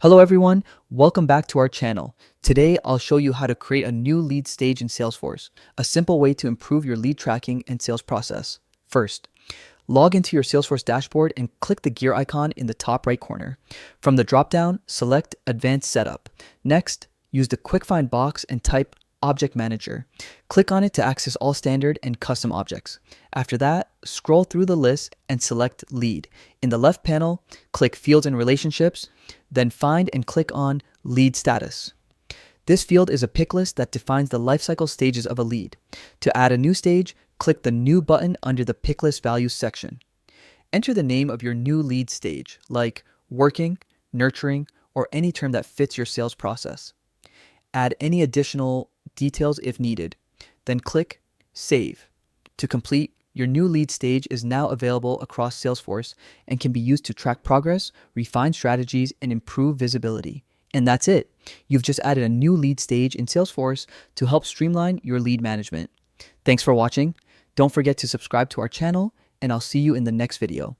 Hello everyone, welcome back to our channel. Today I'll show you how to create a new lead stage in Salesforce, a simple way to improve your lead tracking and sales process. First, log into your Salesforce dashboard and click the gear icon in the top right corner. From the dropdown, select Advanced Setup. Next, use the Quick Find box and type Object Manager. Click on it to access all standard and custom objects. After that, scroll through the list and select Lead. In the left panel, click Fields and Relationships, then find and click on Lead Status. This field is a pick list that defines the lifecycle stages of a lead. To add a new stage, click the New button under the Pick List Values section. Enter the name of your new lead stage, like working, nurturing, or any term that fits your sales process. Add any additional details if needed. Then click Save. To complete, your new lead stage is now available across Salesforce and can be used to track progress, refine strategies, and improve visibility. And that's it. You've just added a new lead stage in Salesforce to help streamline your lead management. Thanks for watching. Don't forget to subscribe to our channel, and I'll see you in the next video.